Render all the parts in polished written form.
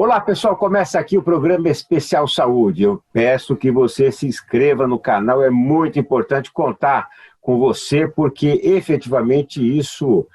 Olá, pessoal. Começa aqui o programa Especial Saúde. Eu peço que você se inscreva no canal. É muito importante contar com você, porque efetivamente isso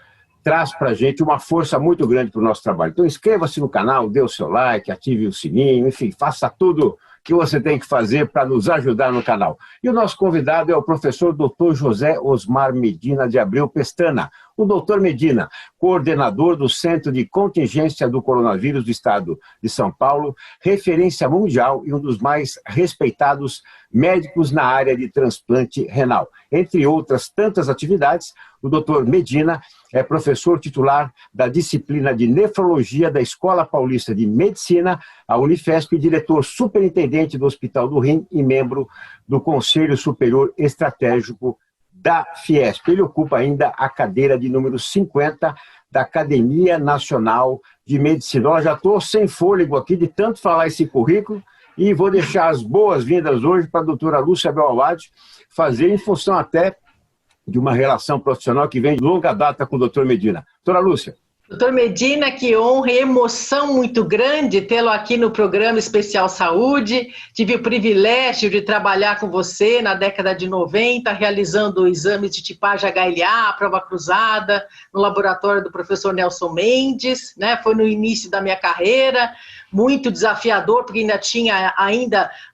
traz para a gente uma força muito grande para o nosso trabalho. Então inscreva-se no canal, dê o seu like, ative o sininho, enfim, faça tudo que você tem que fazer para nos ajudar no canal. E o nosso convidado é o professor Dr. José Osmar Medina de Abreu Pestana. O Dr. Medina, coordenador do Centro de Contingência do Coronavírus do Estado de São Paulo, referência mundial e um dos mais respeitados médicos na área de transplante renal. Entre outras tantas atividades, o Dr. Medina é professor titular da disciplina de Nefrologia da Escola Paulista de Medicina, a Unifesp, e diretor superintendente do Hospital do Rim e membro do Conselho Superior Estratégico da Fiesp. Ele ocupa ainda a cadeira de número 50 da Academia Nacional de Medicina. Eu já estou sem fôlego aqui de tanto falar esse currículo e vou deixar as boas-vindas hoje para a doutora Lúcia Belawad fazer em função até de uma relação profissional que vem de longa data com o doutor Medina. Doutora Lúcia. Doutor Medina, que honra e emoção muito grande tê-lo aqui no programa Especial Saúde. Tive o privilégio de trabalhar com você na década de 90, realizando exames de tipagem HLA, prova cruzada, no laboratório do professor Nelson Mendes, né? Foi no início da minha carreira, muito desafiador, porque ainda tinha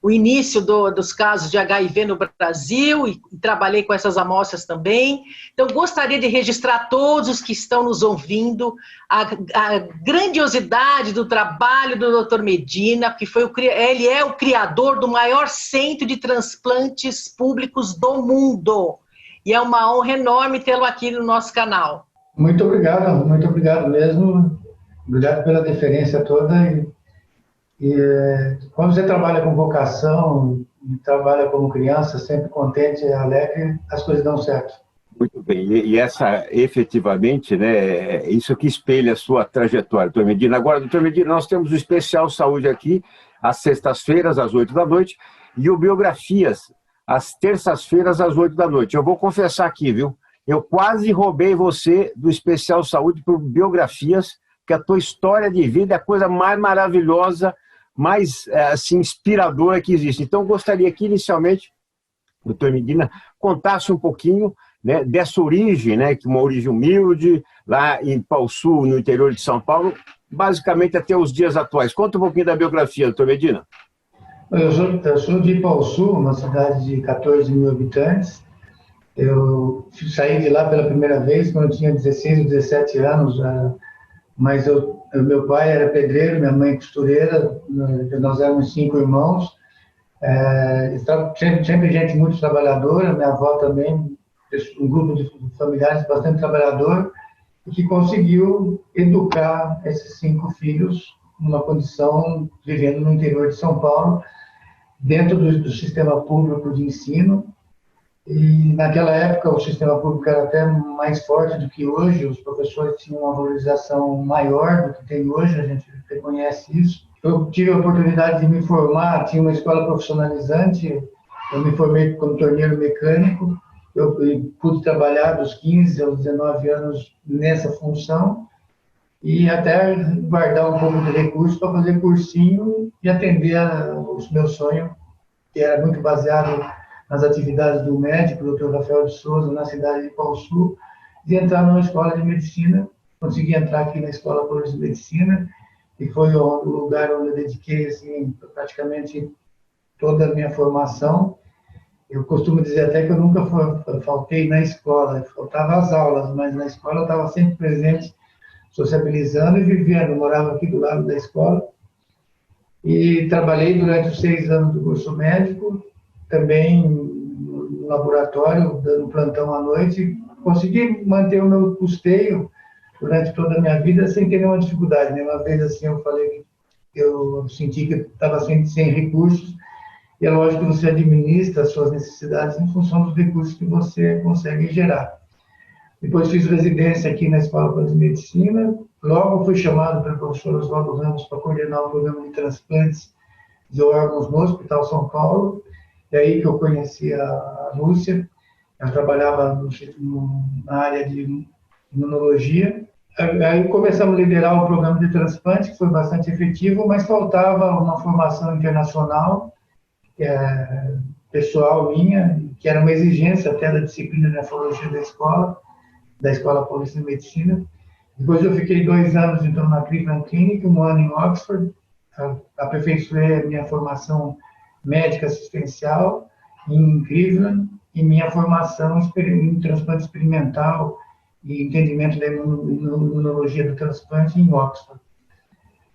o início dos casos de HIV no Brasil, e trabalhei com essas amostras também. Então, gostaria de registrar todos os que estão nos ouvindo a grandiosidade do trabalho do Dr. Medina, que ele é o criador do maior centro de transplantes públicos do mundo. E é uma honra enorme tê-lo aqui no nosso canal. Muito obrigado mesmo. Obrigado pela deferência toda. Quando você trabalha com vocação, trabalha como criança, sempre contente e alegre, as coisas dão certo. Muito bem, e essa, efetivamente, né, isso que espelha a sua trajetória, doutor Medina. Agora, doutor Medina, nós temos o Especial Saúde aqui, às sextas-feiras, às 8 da noite, e o Biografias, às terças-feiras, às 8 da noite. Eu vou confessar aqui, viu? Eu quase roubei você do Especial Saúde por Biografias, que a tua história de vida é a coisa mais maravilhosa, mais assim, inspiradora que existe. Então, eu gostaria que, inicialmente, o doutor Medina contasse um pouquinho, né, dessa origem, né, que uma origem humilde, lá em Pau-Sul, no interior de São Paulo, basicamente até os dias atuais. Conta um pouquinho da biografia, doutor Medina. Eu sou de Pau-Sul, uma cidade de 14 mil habitantes. Eu saí de lá pela primeira vez quando eu tinha 16 ou 17 anos, mas meu pai era pedreiro, minha mãe costureira, nós éramos 5 irmãos, sempre gente muito trabalhadora, minha avó também, um grupo de familiares bastante trabalhador, e que conseguiu educar esses 5 filhos numa condição, vivendo no interior de São Paulo, dentro do sistema público de ensino. E naquela época o sistema público era até mais forte do que hoje, os professores tinham uma valorização maior do que tem hoje, a gente reconhece isso. Eu tive a oportunidade de me formar, tinha uma escola profissionalizante, eu me formei como torneiro mecânico, eu pude trabalhar dos 15 aos 19 anos nessa função e até guardar um pouco de recursos para fazer cursinho e atender os meus sonhos, que era muito baseado nas atividades do médico, o Dr. Rafael de Souza, na cidade de Pau-Sul, de entrar numa escola de medicina. Consegui entrar aqui na Escola Paulista de Medicina, e foi o lugar onde eu dediquei assim, praticamente toda a minha formação. Eu costumo dizer até que eu nunca faltei na escola, faltava as aulas, mas na escola eu estava sempre presente, sociabilizando e vivendo. Eu morava aqui do lado da escola e trabalhei durante os 6 anos do curso médico, também no laboratório, dando plantão à noite. Consegui manter o meu custeio durante toda a minha vida sem ter nenhuma dificuldade. Uma vez assim eu falei que eu senti que estava sem recursos, e é lógico que você administra as suas necessidades em função dos recursos que você consegue gerar. Depois fiz residência aqui na Escola Paulista de Medicina, logo fui chamado pelo professor Oswaldo Ramos para coordenar o programa de transplantes de órgãos no Hospital São Paulo. É aí que eu conheci a Lúcia. Ela trabalhava na área de imunologia, Aí começamos a liderar o programa de transplante, que foi bastante efetivo, mas faltava uma formação internacional, pessoal minha, que era uma exigência até da disciplina de nefrologia da Escola Paulista de Medicina. Depois eu fiquei 2 anos, então, na Cleveland Clinic, 1 ano em Oxford, aperfeiçoei a minha formação médica assistencial em Cleveland e minha formação em transplante experimental e entendimento da imunologia do transplante em Oxford.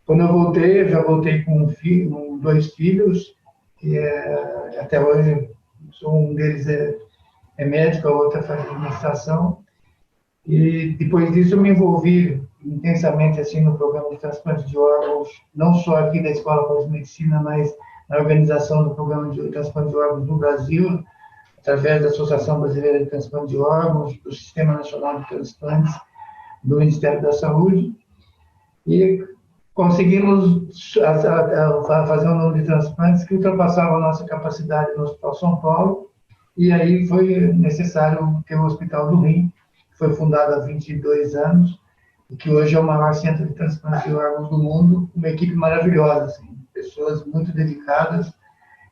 Quando eu voltei, eu já voltei com com 2 filhos, que até hoje um deles é médico, a outra faz administração. E depois disso eu me envolvi intensamente assim no programa de transplante de órgãos, não só aqui da Escola Paulista de Medicina, mas na organização do programa de transplante de órgãos no Brasil, através da Associação Brasileira de Transplante de Órgãos, do Sistema Nacional de Transplantes, do Ministério da Saúde, e conseguimos fazer um número de transplantes que ultrapassava a nossa capacidade no Hospital São Paulo, e aí foi necessário ter o Hospital do Rim, que foi fundado há 22 anos, e que hoje é o maior centro de transplante de órgãos do mundo, uma equipe maravilhosa, assim, pessoas muito dedicadas,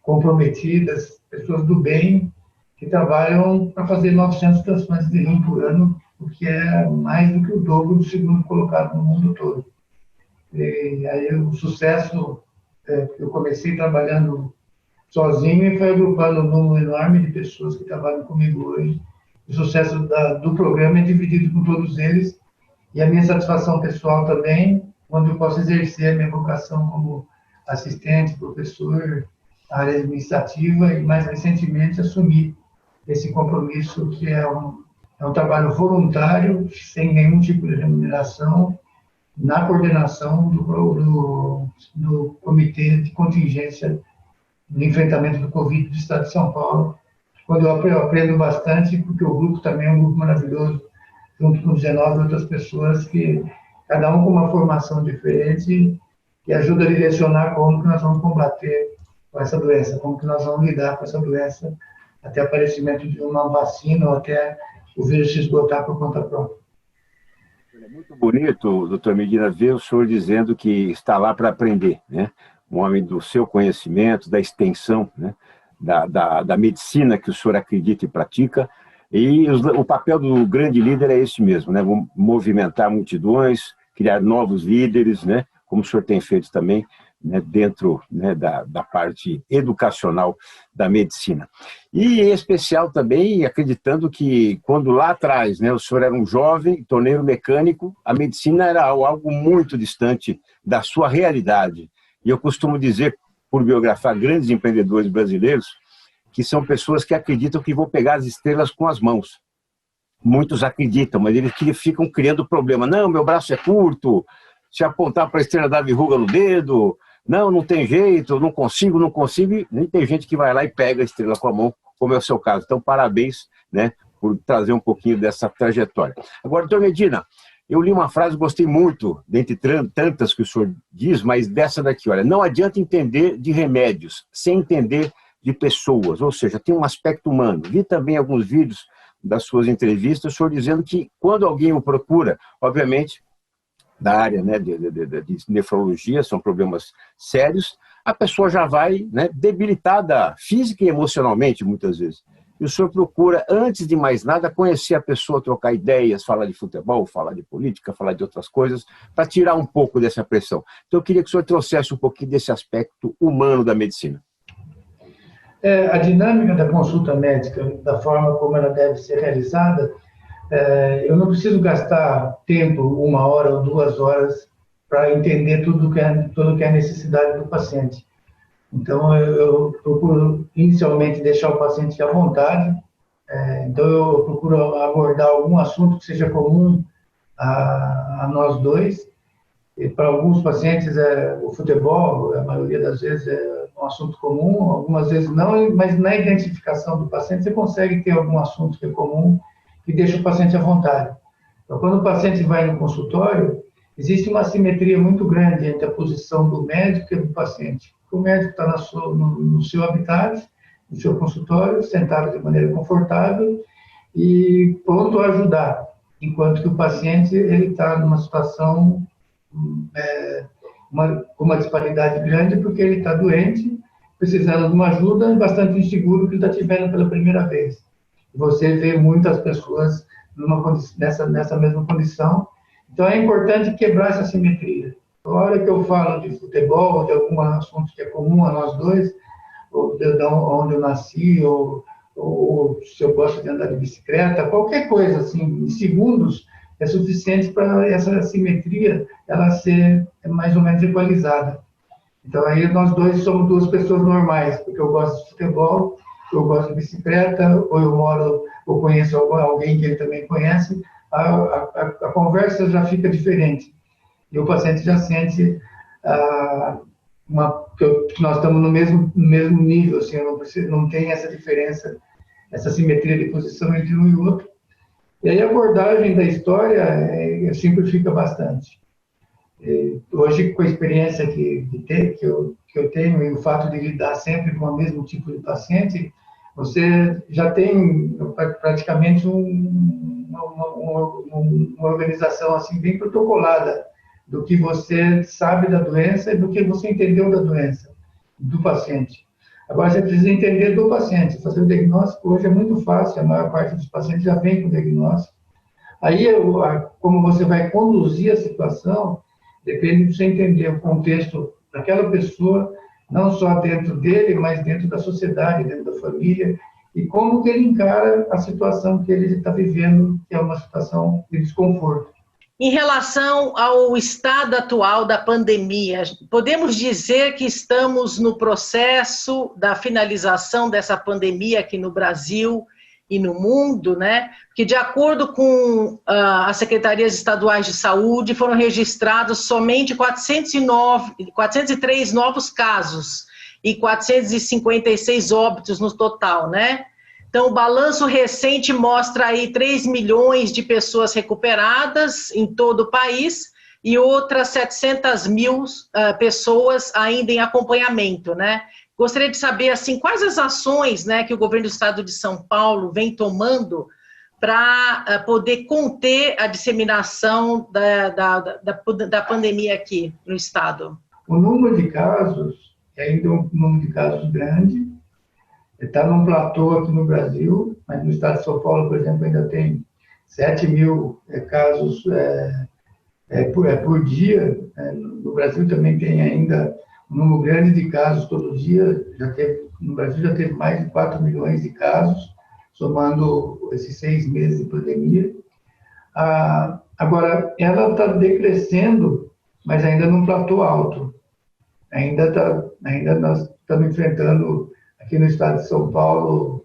comprometidas, pessoas do bem, que trabalham para fazer 900 transplantes de rim por ano, o que é mais do que o dobro do segundo colocado no mundo todo. E aí o sucesso, eu comecei trabalhando sozinho e foi agrupando um número enorme de pessoas que trabalham comigo hoje. O sucesso do programa é dividido com todos eles, e a minha satisfação pessoal também, quando eu posso exercer a minha vocação como assistente, professor, área administrativa, e mais recentemente assumir esse compromisso que é um trabalho voluntário, sem nenhum tipo de remuneração, na coordenação do Comitê de Contingência no enfrentamento do Covid do Estado de São Paulo, quando eu aprendo bastante, porque o grupo também é um grupo maravilhoso, junto com 19 outras pessoas, que cada um com uma formação diferente, que ajuda a direcionar como que nós vamos combater com essa doença, como que nós vamos lidar com essa doença, até o aparecimento de uma vacina ou até o vírus se esgotar por conta própria. É muito bonito, doutor Medina, ver o senhor dizendo que está lá para aprender, né? Um homem do seu conhecimento, da extensão, né? Da medicina que o senhor acredita e pratica. E o papel do grande líder é esse mesmo, né? Movimentar multidões, criar novos líderes, né? Como o senhor tem feito também, né? Dentro, né? da parte educacional da medicina. E em especial também acreditando que quando lá atrás, né? O senhor era um jovem torneiro mecânico, a medicina era algo muito distante da sua realidade. E eu costumo dizer, por biografar grandes empreendedores brasileiros, que são pessoas que acreditam que vão pegar as estrelas com as mãos. Muitos acreditam, mas eles ficam criando problema. Não, meu braço é curto, se apontar para a estrela dá verruga no dedo, não tem jeito, não consigo, nem tem gente que vai lá e pega a estrela com a mão, como é o seu caso. Então, parabéns, né, por trazer um pouquinho dessa trajetória. Agora, doutor Medina, eu li uma frase, gostei muito, dentre tantas que o senhor diz, mas dessa daqui, olha, não adianta entender de remédios sem entender de pessoas, ou seja, tem um aspecto humano. Vi também alguns vídeos das suas entrevistas, o senhor dizendo que quando alguém o procura, obviamente, da área, né, de nefrologia, são problemas sérios, a pessoa já vai, né, debilitada física e emocionalmente, muitas vezes. E o senhor procura, antes de mais nada, conhecer a pessoa, trocar ideias, falar de futebol, falar de política, falar de outras coisas, para tirar um pouco dessa pressão. Então, eu queria que o senhor trouxesse um pouquinho desse aspecto humano da medicina. A dinâmica da consulta médica, da forma como ela deve ser realizada, eu não preciso gastar tempo, 1 hora ou 2 horas, para entender tudo que é a necessidade do paciente. Então, eu procuro inicialmente deixar o paciente à vontade, então eu procuro abordar algum assunto que seja comum a nós dois. E para alguns pacientes, o futebol, a maioria das vezes, é um assunto comum, algumas vezes não, mas na identificação do paciente você consegue ter algum assunto que é comum e deixa o paciente à vontade. Então, quando o paciente vai no consultório, existe uma assimetria muito grande entre a posição do médico e do paciente. O médico está no seu habitat, no seu consultório, sentado de maneira confortável e pronto a ajudar. enquanto que o paciente ele está numa situação com uma disparidade grande, porque ele está doente, precisando de uma ajuda e bastante inseguro que ele está tivendo pela primeira vez. Você vê muitas pessoas nessa mesma condição. Então, é importante quebrar essa simetria. A hora que eu falo de futebol, ou de algum assunto que é comum a nós dois, ou de onde eu nasci, ou se eu gosto de andar de bicicleta, qualquer coisa, assim, em segundos, é suficiente para essa simetria ela ser mais ou menos equalizada. Então, aí nós dois somos duas pessoas normais, porque eu gosto de futebol, eu gosto de bicicleta, ou eu moro, ou conheço alguém que ele também conhece, a conversa já fica diferente. E o paciente já sente que nós estamos no mesmo nível, assim, não tem essa diferença, essa simetria de posição entre um e o outro. E aí a abordagem da história simplifica bastante. Hoje, com a experiência que eu tenho e o fato de lidar sempre com o mesmo tipo de paciente, você já tem praticamente uma organização assim bem protocolada do que você sabe da doença e do que você entendeu da doença, do paciente. Agora, você precisa entender do paciente. Fazer o diagnóstico hoje é muito fácil, a maior parte dos pacientes já vem com o diagnóstico. Aí, como você vai conduzir a situação, depende de você entender o contexto daquela pessoa, não só dentro dele, mas dentro da sociedade, dentro da família, e como que ele encara a situação que ele está vivendo, que é uma situação de desconforto. Em relação ao estado atual da pandemia, podemos dizer que estamos no processo da finalização dessa pandemia aqui no Brasil e no mundo, né? Que de acordo com as secretarias estaduais de saúde, foram registrados somente 403 novos casos e 456 óbitos no total, né? Então, o balanço recente mostra aí 3 milhões de pessoas recuperadas em todo o país e outras 700 mil pessoas ainda em acompanhamento, né? Gostaria de saber, assim, quais as ações, né, que o governo do estado de São Paulo vem tomando para poder conter a disseminação da pandemia aqui no estado? O número de casos é ainda um número de casos grande, está num platô aqui no Brasil, mas no estado de São Paulo, por exemplo, ainda tem 7 mil casos por dia. No Brasil também tem ainda um número grande de casos todo dia. No Brasil já teve mais de 4 milhões de casos, somando esses 6 meses de pandemia. Agora, ela está decrescendo, mas ainda num platô alto. Ainda nós estamos enfrentando, aqui no estado de São Paulo,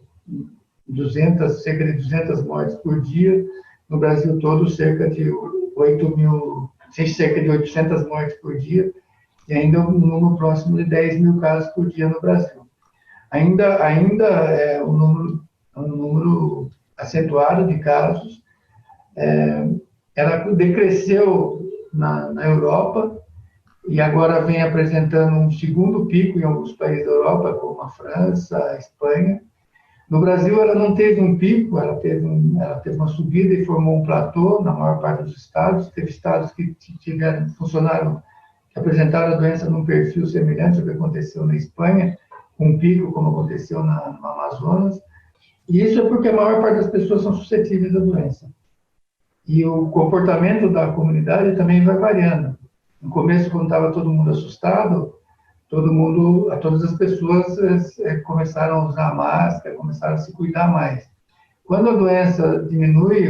cerca de 200 mortes por dia. No Brasil todo, cerca de 800 mortes por dia. E ainda um número próximo de 10 mil casos por dia no Brasil. Ainda é um número acentuado de casos. Ela decresceu na Europa e agora vem apresentando um segundo pico em alguns países da Europa, como a França, a Espanha. No Brasil, ela não teve um pico, ela teve uma subida e formou um platô na maior parte dos estados. Teve estados que apresentaram a doença num perfil semelhante ao que aconteceu na Espanha, com um pico, como aconteceu no Amazonas. E isso é porque a maior parte das pessoas são suscetíveis à doença. E o comportamento da comunidade também vai variando. No começo, quando estava todo mundo assustado, todas as pessoas começaram a usar máscara, começaram a se cuidar mais. Quando a doença diminui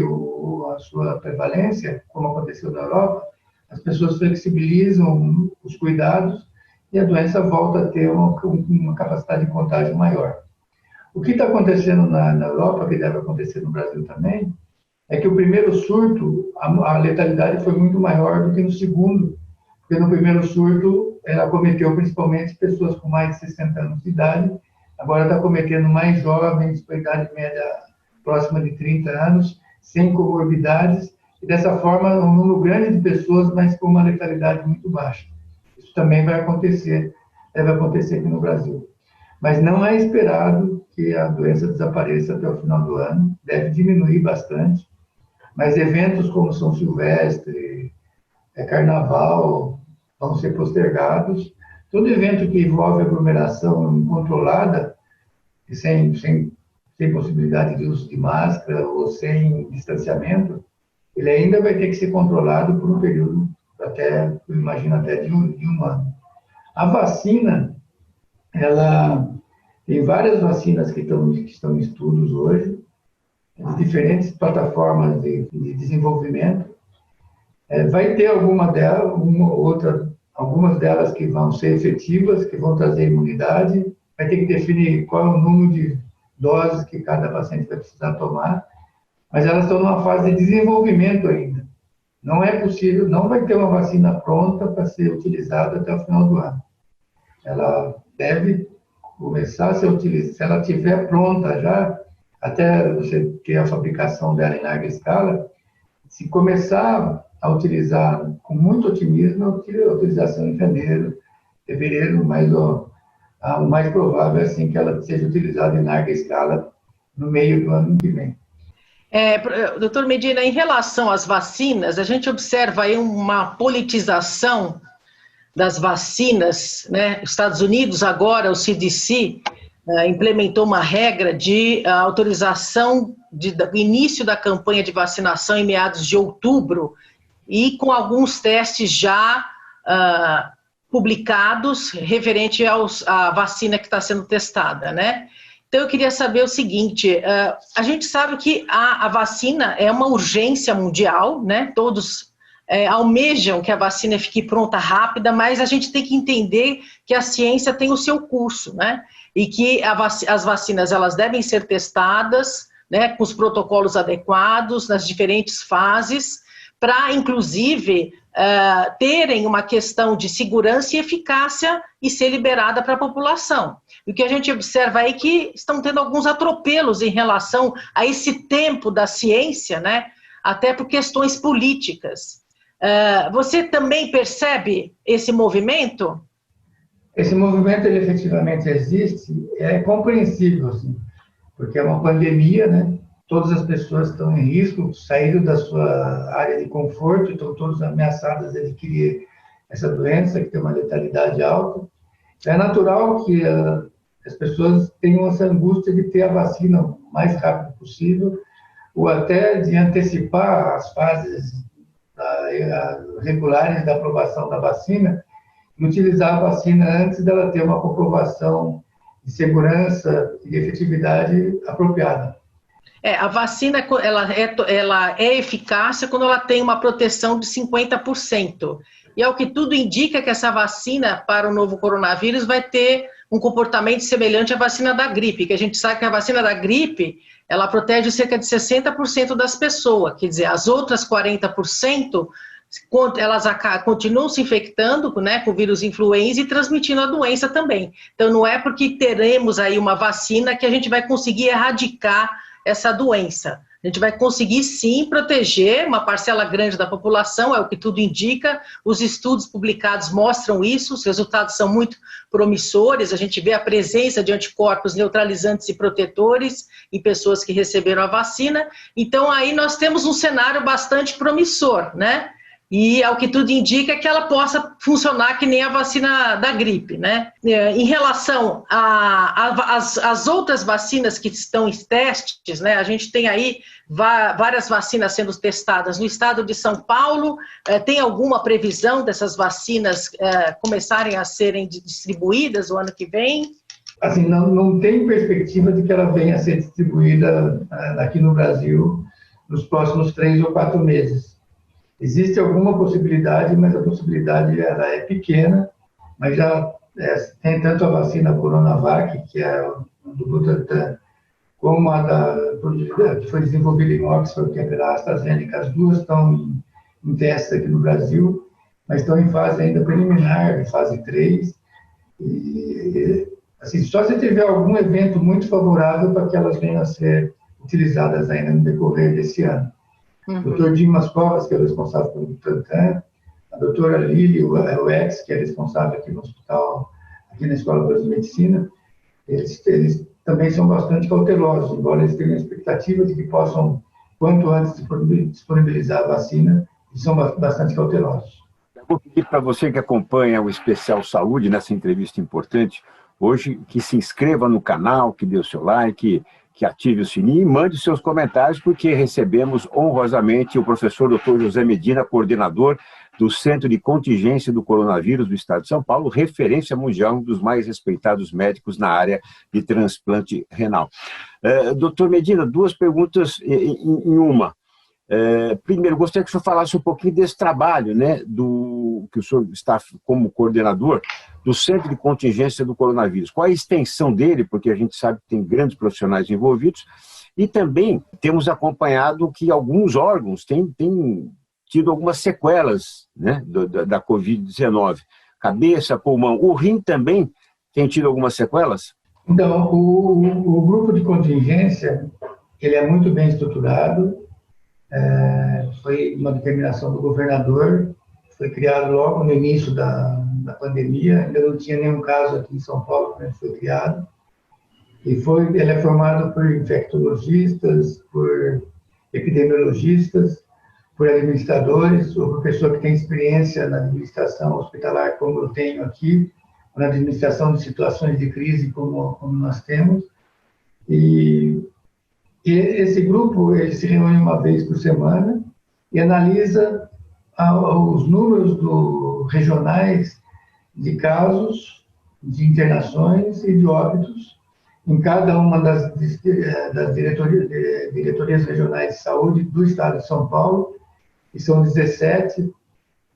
a sua prevalência, como aconteceu na Europa, as pessoas flexibilizam os cuidados e a doença volta a ter uma capacidade de contágio maior. O que está acontecendo na Europa, que deve acontecer no Brasil também, é que o primeiro surto, a letalidade foi muito maior do que no segundo, porque no primeiro surto ela acometeu principalmente pessoas com mais de 60 anos de idade, agora está acometendo mais jovens, com idade média próxima de 30 anos, sem comorbidades, e dessa forma um número grande de pessoas, mas com uma letalidade muito baixa. Isso também deve acontecer aqui no Brasil. Mas não é esperado que a doença desapareça até o final do ano, deve diminuir bastante, mas eventos como São Silvestre, Carnaval, vão ser postergados. Todo evento que envolve aglomeração incontrolada, e sem possibilidade de uso de máscara ou sem distanciamento, ele ainda vai ter que ser controlado por um período, eu imagino, até de um ano. A vacina, ela tem várias vacinas que estão em estudos hoje, de diferentes plataformas de desenvolvimento. Vai ter algumas delas que vão ser efetivas, que vão trazer imunidade, vai ter que definir qual é o número de doses que cada paciente vai precisar tomar, mas elas estão numa fase de desenvolvimento ainda. Não é possível, não vai ter uma vacina pronta para ser utilizada até o final do ano. Ela deve começar a ser utilizada, se ela estiver pronta já, até você ter a fabricação dela em larga escala, se começar a utilizar com muito otimismo, a utilização em janeiro, fevereiro, mas o mais provável é assim que ela seja utilizada em larga escala no meio do ano que vem. Doutor Medina, em relação às vacinas, a gente observa aí uma politização das vacinas, né? Os Estados Unidos agora, o CDC, implementou uma regra de autorização do início da campanha de vacinação em meados de outubro e com alguns testes já publicados referente à vacina que está sendo testada, né? Então, eu queria saber o seguinte, a gente sabe que a vacina é uma urgência mundial, né? Todos almejam que a vacina fique pronta rápida, mas a gente tem que entender que a ciência tem o seu curso, né? E que as vacinas elas devem ser testadas, né, com os protocolos adequados, nas diferentes fases, para, inclusive, terem uma questão de segurança e eficácia e ser liberada para a população. E o que a gente observa aí é que estão tendo alguns atropelos em relação a esse tempo da ciência, né, até por questões políticas. Você também percebe esse movimento? Esse movimento, ele efetivamente existe, é compreensível, assim, porque é uma pandemia, né? Todas as pessoas estão em risco, saíram da sua área de conforto, estão todas ameaçadas de adquirir essa doença, que tem uma letalidade alta. É natural que as pessoas tenham essa angústia de ter a vacina o mais rápido possível, ou até de antecipar as fases regulares da aprovação da vacina, e utilizar a vacina antes dela ter uma comprovação de segurança e de efetividade apropriada. A vacina ela é eficaz quando ela tem uma proteção de 50%. E ao que tudo indica que essa vacina para o novo coronavírus vai ter um comportamento semelhante à vacina da gripe, que a gente sabe que a vacina da gripe, ela protege cerca de 60% das pessoas, quer dizer, as outras 40%, elas continuam se infectando, né, com o vírus influenza e transmitindo a doença também. Então, não é porque teremos aí uma vacina que a gente vai conseguir erradicar essa doença. A gente vai conseguir, sim, proteger uma parcela grande da população, é o que tudo indica. Os estudos publicados mostram isso, os resultados são muito promissores, a gente vê a presença de anticorpos neutralizantes e protetores em pessoas que receberam a vacina. Então, aí nós temos um cenário bastante promissor, né? E, ao que tudo indica, que ela possa funcionar que nem a vacina da gripe, né? Em relação às outras vacinas que estão em testes, né? A gente tem aí várias vacinas sendo testadas. No estado de São Paulo, tem alguma previsão dessas vacinas começarem a serem distribuídas o ano que vem? Assim, não tem perspectiva de que ela venha a ser distribuída aqui no Brasil nos próximos 3 ou 4 meses. Existe alguma possibilidade, mas a possibilidade ela é pequena, mas já tem tanto a vacina Coronavac, que é do Butantan, como a que foi desenvolvida em Oxford, que é pela AstraZeneca. As duas estão em testes aqui no Brasil, mas estão em fase ainda preliminar, em fase 3. E, assim, só se tiver algum evento muito favorável para que elas venham a ser utilizadas ainda no decorrer desse ano. O Dr. Dimas Covas, que é o responsável pelo Butantan, a doutora Lili Wex, que é responsável aqui no hospital, aqui na Escola Brasileira de Medicina, eles também são bastante cautelosos, embora eles tenham a expectativa de que possam quanto antes disponibilizar a vacina, e são bastante cautelosos. Eu vou pedir para você que acompanha o Especial Saúde nessa entrevista importante hoje, que se inscreva no canal, que dê o seu like, que ative o sininho e mande seus comentários, porque recebemos honrosamente o professor Dr. José Medina, coordenador do Centro de Contingência do Coronavírus do Estado de São Paulo, referência mundial, um dos mais respeitados médicos na área de transplante renal. Doutor Medina, duas perguntas em uma. Primeiro, gostaria que o senhor falasse um pouquinho desse trabalho, né, que o senhor está como coordenador do Centro de Contingência do Coronavírus. Qual a extensão dele, porque a gente sabe que tem grandes profissionais envolvidos, e também temos acompanhado que alguns órgãos têm tido algumas sequelas, né, da Covid-19. Cabeça, pulmão, o rim também tem tido algumas sequelas? Então, o grupo de contingência, ele é muito bem estruturado. Foi uma determinação do governador, foi criado logo no início da pandemia, ainda não tinha nenhum caso aqui em São Paulo quando ele foi criado, e ele é formado por infectologistas, por epidemiologistas, por administradores, ou por pessoa que tem experiência na administração hospitalar, como eu tenho aqui, na administração de situações de crise, como nós temos, e esse grupo ele se reúne uma vez por semana e analisa os números regionais de casos, de internações e de óbitos em cada uma das diretorias regionais de saúde do Estado de São Paulo, que são 17,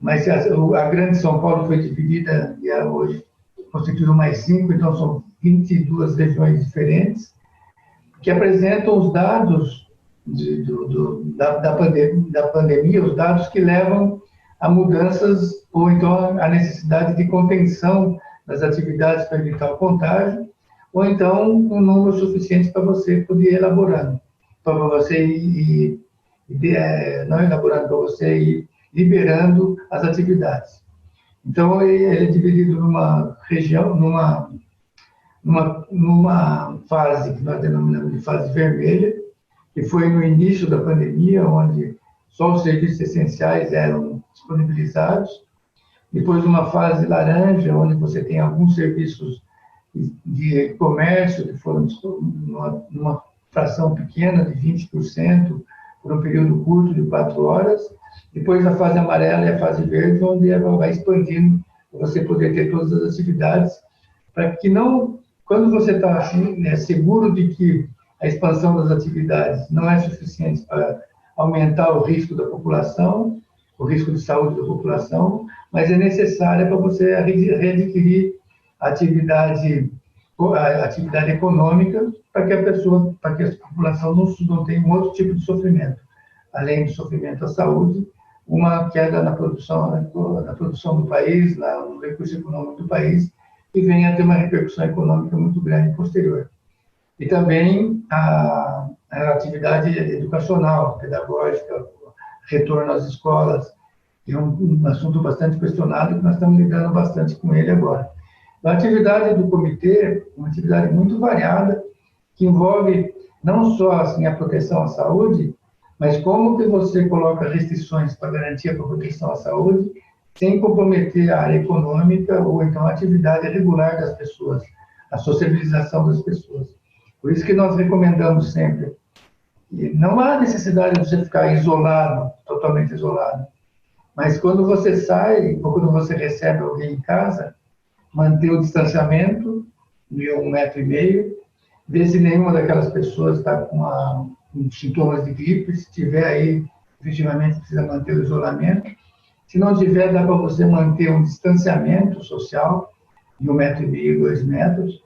mas a grande São Paulo foi dividida e hoje constituiu mais 5, então são 22 regiões diferentes, que apresentam os dados da pandemia, os dados que levam a mudanças ou então a necessidade de contenção das atividades para evitar o contágio, ou então um número suficiente para você poder ir elaborando, para você ir não elaborando, para você ir liberando as atividades. Então, ele é dividido numa região, numa fase que nós denominamos de fase vermelha, que foi no início da pandemia, onde só os serviços essenciais eram disponibilizados. Depois, uma fase laranja, onde você tem alguns serviços de comércio que foram numa fração pequena de 20%, por um período curto de 4 horas. Depois, a fase amarela e a fase verde, onde ela vai expandindo para você poder ter todas as atividades, para que não... Quando você está assim, seguro de que a expansão das atividades não é suficiente para aumentar o risco da população, o risco de saúde da população, mas é necessária para você readquirir a atividade econômica para que a população não tenha um outro tipo de sofrimento. Além do sofrimento à saúde, uma queda na produção do país, no recurso econômico do país, e venha a ter uma repercussão econômica muito grande posterior. E também a atividade educacional, pedagógica, retorno às escolas, que é um assunto bastante questionado, que nós estamos lidando bastante com ele agora. A atividade do comitê é uma atividade muito variada, que envolve não só assim, a proteção à saúde, mas como que você coloca restrições para garantir a proteção à saúde, sem comprometer a área econômica ou então a atividade regular das pessoas, a sociabilização das pessoas. Por isso que nós recomendamos sempre, que não há necessidade de você ficar isolado, totalmente isolado, mas quando você sai ou quando você recebe alguém em casa, manter o distanciamento de 1,5 metro, ver se nenhuma daquelas pessoas está com sintomas de gripe, se tiver aí, efetivamente precisa manter o isolamento. Se não tiver, dá para você manter um distanciamento social de 1,5 metro, 2 metros,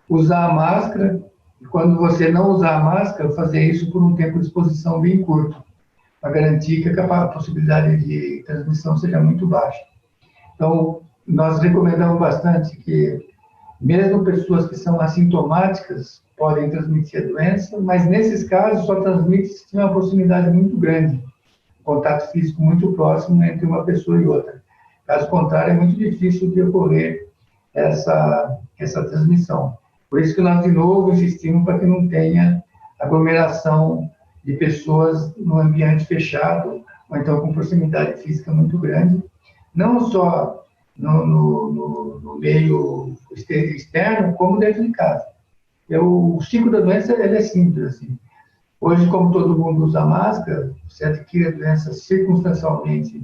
usar a máscara, e quando você não usar a máscara, fazer isso por um tempo de exposição bem curto, para garantir que a possibilidade de transmissão seja muito baixa. Então, nós recomendamos bastante que, mesmo pessoas que são assintomáticas, podem transmitir a doença, mas nesses casos só transmite se tiver uma proximidade muito grande, contato físico muito próximo entre uma pessoa e outra. Caso contrário, é muito difícil de ocorrer essa transmissão. Por isso que nós, de novo, insistimos para que não tenha aglomeração de pessoas no ambiente fechado, ou então com proximidade física muito grande, não só no meio externo, como dentro de casa. O ciclo da doença ele é simples. Assim. Hoje, como todo mundo usa máscara, você adquire a doença circunstancialmente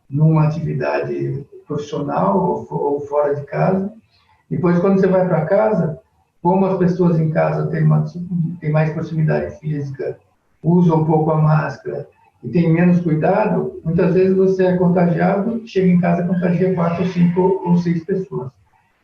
numa atividade profissional ou fora de casa. Depois, quando você vai para casa, como as pessoas em casa têm mais proximidade física, usam um pouco a máscara e têm menos cuidado, muitas vezes você é contagiado, chega em casa e contagia 4, 5 ou 6 pessoas.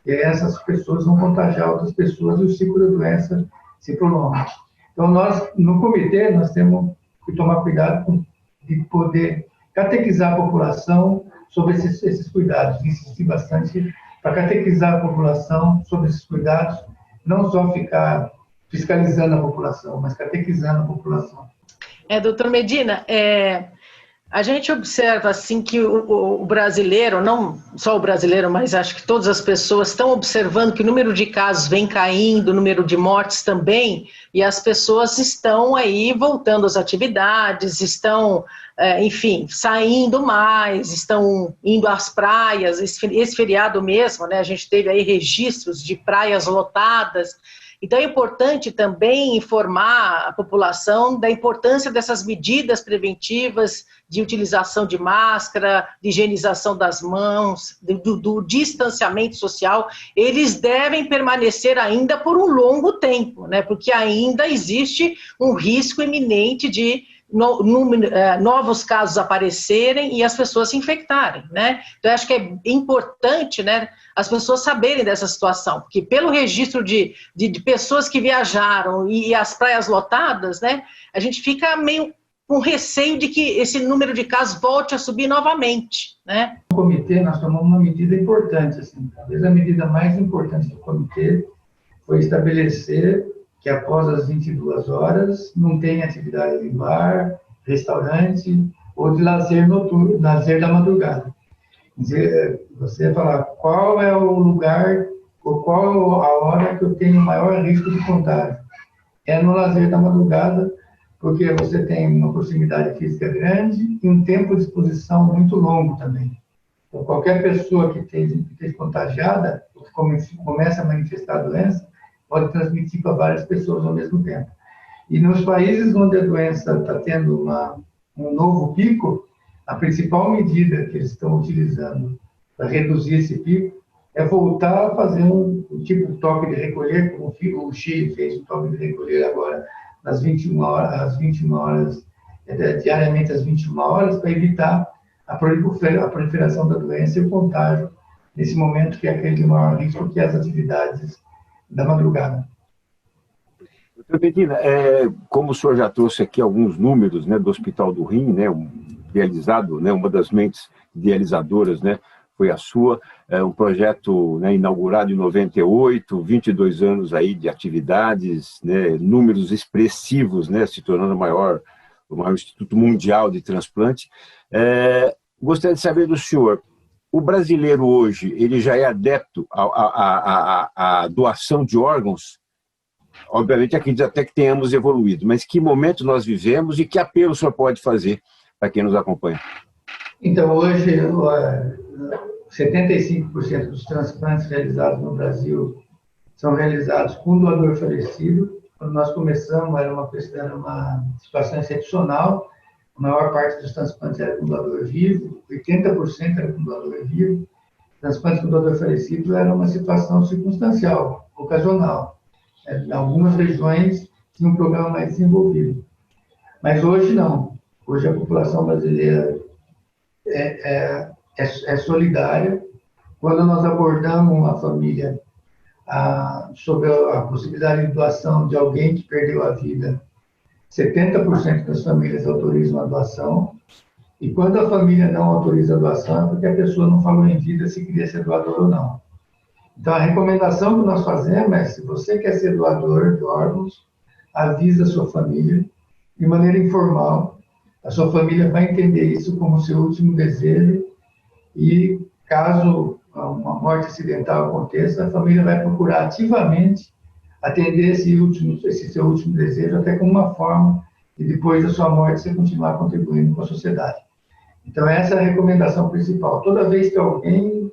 E aí essas pessoas vão contagiar outras pessoas e o ciclo da doença se prolonga. Então, nós, no comitê, nós temos que tomar cuidado de poder catequizar a população sobre esses cuidados, insistir bastante para catequizar a população sobre esses cuidados, não só ficar fiscalizando a população, mas catequizando a população. Doutor Medina, a gente observa assim que o brasileiro, não só o brasileiro, mas acho que todas as pessoas estão observando que o número de casos vem caindo, o número de mortes também, e as pessoas estão aí voltando às atividades, estão, enfim, saindo mais, estão indo às praias, esse feriado mesmo, né, a gente teve aí registros de praias lotadas. Então, é importante também informar a população da importância dessas medidas preventivas de utilização de máscara, de higienização das mãos, do distanciamento social. Eles devem permanecer ainda por um longo tempo, né? Porque ainda existe um risco iminente de novos casos aparecerem e as pessoas se infectarem, né? Então, eu acho que é importante, né, as pessoas saberem dessa situação, porque pelo registro de pessoas que viajaram e as praias lotadas, né, a gente fica meio com receio de que esse número de casos volte a subir novamente, né? No comitê, nós tomamos uma medida importante, assim, talvez a medida mais importante do comitê foi estabelecer que após as 22 horas não tem atividade de bar, restaurante ou de lazer noturno, lazer da madrugada. Você falar qual é o lugar ou qual a hora que eu tenho maior risco de contágio. É no lazer da madrugada, porque você tem uma proximidade física grande e um tempo de exposição muito longo também. Então, qualquer pessoa que esteja contagiada, que começa a manifestar a doença, pode transmitir para várias pessoas ao mesmo tempo. E nos países onde a doença está tendo um novo pico, a principal medida que eles estão utilizando para reduzir esse pico é voltar a fazer um tipo de toque de recolher, como o Chile fez um toque de recolher agora às 21 horas, diariamente às 21 horas, para evitar a proliferação da doença e o contágio nesse momento que é aquele de maior risco, que é as atividades da madrugada. Doutor Medina, como o senhor já trouxe aqui alguns números, né, do Hospital do Rim, né, idealizado, né, uma das mentes idealizadoras, né, foi a sua, um projeto, né, inaugurado em 98, 22 anos aí de atividades, né, números expressivos, né, se tornando o maior Instituto Mundial de Transplante. Gostaria de saber do senhor, o brasileiro hoje, ele já é adepto à doação de órgãos? Obviamente, acredito até que tenhamos evoluído, mas que momento nós vivemos e que apelo o senhor pode fazer para quem nos acompanha? Então, hoje, 75% dos transplantes realizados no Brasil são realizados com doador falecido. Quando nós começamos, era uma situação excepcional. A maior parte dos transplantes era com doador vivo, 80% era com doador vivo. Transplantes com doador falecido era uma situação circunstancial, ocasional. Em algumas regiões tinha um programa mais desenvolvido. Mas hoje não. Hoje a população brasileira é solidária. Quando nós abordamos uma família sobre a possibilidade de doação de alguém que perdeu a vida, 70% das famílias autorizam a doação. E quando a família não autoriza a doação, é porque a pessoa não falou em vida se queria ser doador ou não. Então, a recomendação que nós fazemos é, se você quer ser doador de órgãos, avisa a sua família de maneira informal. A sua família vai entender isso como seu último desejo e, caso uma morte acidental aconteça, a família vai procurar ativamente atender esse seu último desejo, até como uma forma e depois da sua morte você continuar contribuindo com a sociedade. Então, essa é a recomendação principal. Toda vez que alguém,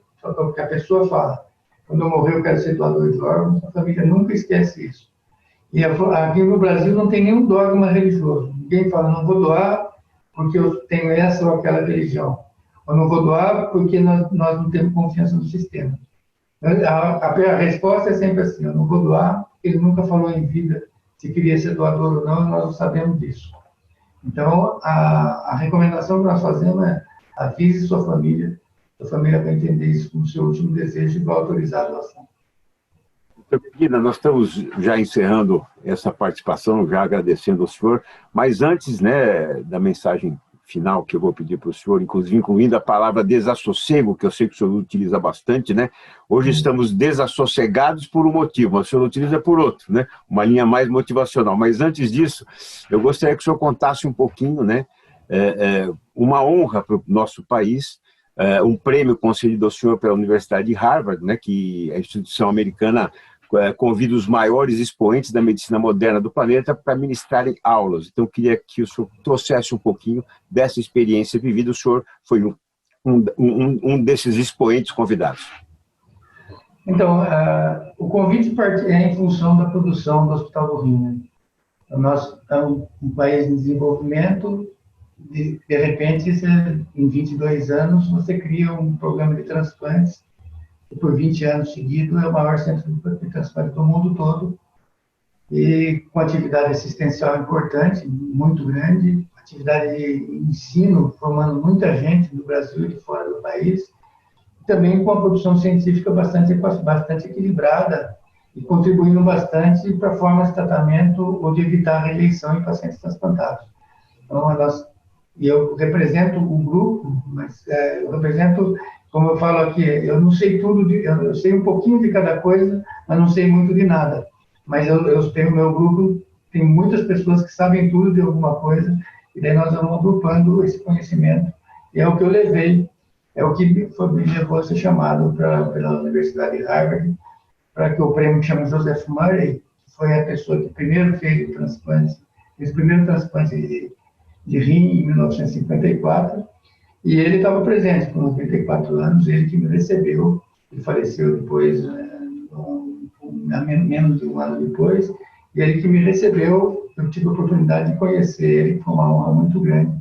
que a pessoa fala, quando eu morrer eu quero ser doador de órgãos, a família nunca esquece isso. E aqui no Brasil não tem nenhum dogma religioso. Ninguém fala, não vou doar porque eu tenho essa ou aquela religião. Ou não vou doar porque nós não temos confiança no sistema. A resposta é sempre assim, eu não vou doar, porque ele nunca falou em vida se queria ser doador ou não, nós não sabemos disso. Então, a recomendação que nós fazemos é avise sua família vai entender isso como seu último desejo e vai autorizar a doação. Medina, nós estamos já encerrando essa participação, já agradecendo ao senhor, mas antes, né, da mensagem final que eu vou pedir para o senhor, inclusive incluindo a palavra desassossego, que eu sei que o senhor utiliza bastante, né? Hoje estamos desassossegados por um motivo, mas o senhor utiliza por outro, né? Uma linha mais motivacional. Mas antes disso, eu gostaria que o senhor contasse um pouquinho, né? Uma honra para o nosso país, um prêmio concedido ao senhor pela Universidade de Harvard, né? Que é a instituição americana convida os maiores expoentes da medicina moderna do planeta para ministrarem aulas. Então, eu queria que o senhor trouxesse um pouquinho dessa experiência vivida. O senhor foi um desses expoentes convidados. Então, o convite é em função da produção do Hospital do Rim. Né? Nós estamos um país em desenvolvimento, de repente, em 22 anos, você cria um programa de transplantes, e por 20 anos seguidos é o maior centro de transplante do mundo todo, e com atividade assistencial importante, muito grande, atividade de ensino, formando muita gente no Brasil e de fora do país, e também com a produção científica bastante equilibrada e contribuindo bastante para formas de tratamento ou de evitar a rejeição em pacientes transplantados. Então, eu represento um grupo, mas eu represento, como eu falo aqui, eu não sei tudo, eu sei um pouquinho de cada coisa, mas não sei muito de nada. Mas eu tenho o meu grupo, tem muitas pessoas que sabem tudo de alguma coisa, e daí nós vamos agrupando esse conhecimento, e é o que eu levei, é o que me levou a ser chamado pela Universidade de Harvard, para que o prêmio que chama Joseph Murray, que foi a pessoa que primeiro fez o primeiro transplante de rim em 1954, e ele estava presente com 94 anos, ele que me recebeu, ele faleceu depois, menos de um ano depois, e ele que me recebeu, eu tive a oportunidade de conhecer ele, foi uma honra muito grande,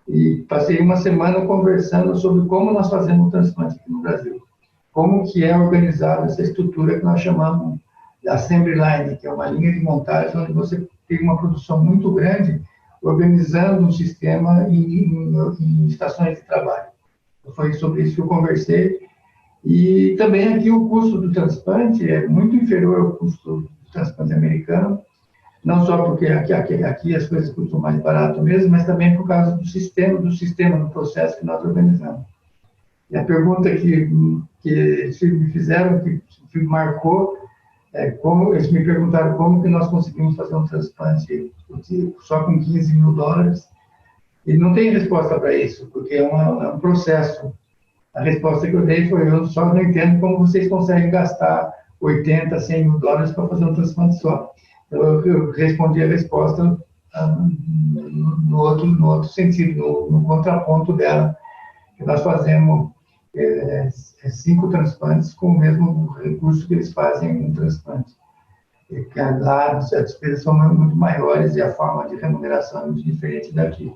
e passei uma semana conversando sobre como nós fazemos o transplante aqui no Brasil, como que é organizada essa estrutura que nós chamamos de assembly line, que é uma linha de montagem onde você tem uma produção muito grande, organizando um sistema em estações de trabalho. Foi sobre isso que eu conversei. E também aqui o custo do transplante é muito inferior ao custo do transplante americano, não só porque aqui as coisas custam mais barato mesmo, mas também por causa do sistema, do processo que nós organizamos. E a pergunta que me fizeram, que me marcou, eles me perguntaram como que nós conseguimos fazer um transplante só com $15.000, e não tem resposta para isso, porque é um processo. A resposta que eu dei foi, eu só não entendo como vocês conseguem gastar $80, $100.000 para fazer um transplante só. Então, eu respondi a resposta no outro sentido, no contraponto dela, que nós fazemos 5 transplantes com o mesmo recurso que eles fazem em um transplante. Lá as despesas são muito maiores e a forma de remuneração é muito diferente daqui.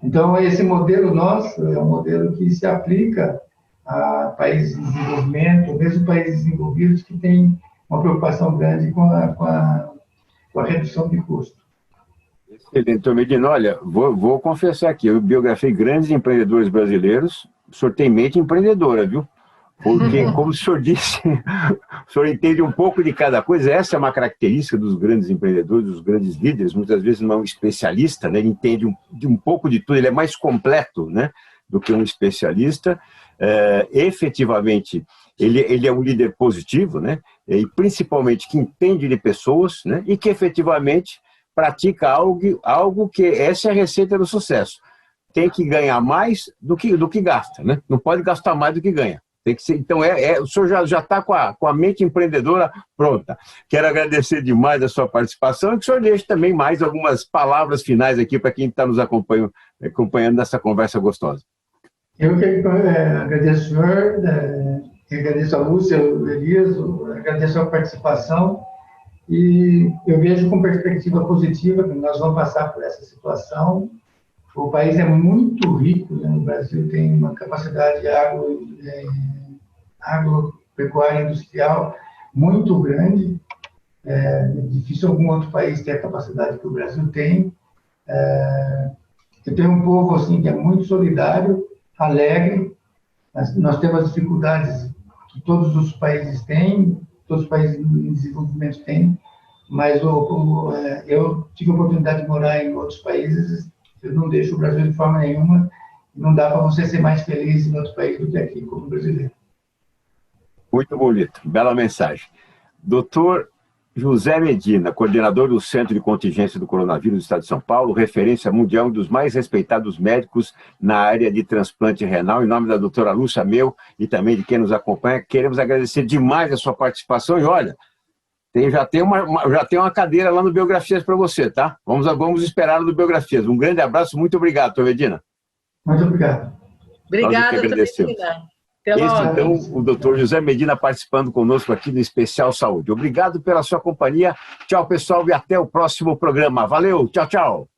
Então, esse modelo nosso é um modelo que se aplica a países em desenvolvimento, mesmo países desenvolvidos que têm uma preocupação grande com a redução de custo. Excelente, Medina. Olha, vou confessar aqui, eu biografei grandes empreendedores brasileiros, o senhor tem mente empreendedora, viu? Porque, como o senhor disse, o senhor entende um pouco de cada coisa. Essa é uma característica dos grandes empreendedores, dos grandes líderes. Muitas vezes não é um especialista, né? Ele entende um pouco de tudo, ele é mais completo, né, do que um especialista. Efetivamente, ele é um líder positivo, né? E principalmente que entende de pessoas, né? E que efetivamente pratica algo que essa é a receita do sucesso. Tem que ganhar mais do que gasta, né? Não pode gastar mais do que ganha. Tem que ser, então, o senhor já está com a mente empreendedora pronta. Quero agradecer demais a sua participação e que o senhor deixe também mais algumas palavras finais aqui para quem está nos acompanhando nessa conversa gostosa. Eu que agradeço o senhor, agradeço a Lúcia, o Elias, agradeço a participação e eu vejo com perspectiva positiva que nós vamos passar por essa situação. O país é muito rico, né? O Brasil tem uma capacidade agropecuária industrial muito grande. É difícil algum outro país ter a capacidade que o Brasil tem. Eu tenho um povo assim, que é muito solidário, alegre. Nós temos dificuldades que todos os países têm, todos os países em desenvolvimento têm, mas eu tive a oportunidade de morar em outros países. Eu não deixo o Brasil de forma nenhuma. Não dá para você ser mais feliz em outro país do que aqui, como brasileiro. Muito bonito, bela mensagem. Doutor José Medina, coordenador do Centro de Contingência do Coronavírus do Estado de São Paulo, referência mundial, um dos mais respeitados médicos na área de transplante renal. Em nome da doutora Lúcia, meu e também de quem nos acompanha, queremos agradecer demais a sua participação. E olha, já tem uma cadeira lá no Biografias para você, tá? Vamos esperar no Biografias. Um grande abraço, muito obrigado, doutor Medina. Muito obrigado. Obrigada, doutor Medina. Esse, então, o doutor José Medina participando conosco aqui no Especial Saúde. Obrigado pela sua companhia. Tchau, pessoal, e até o próximo programa. Valeu, tchau, tchau.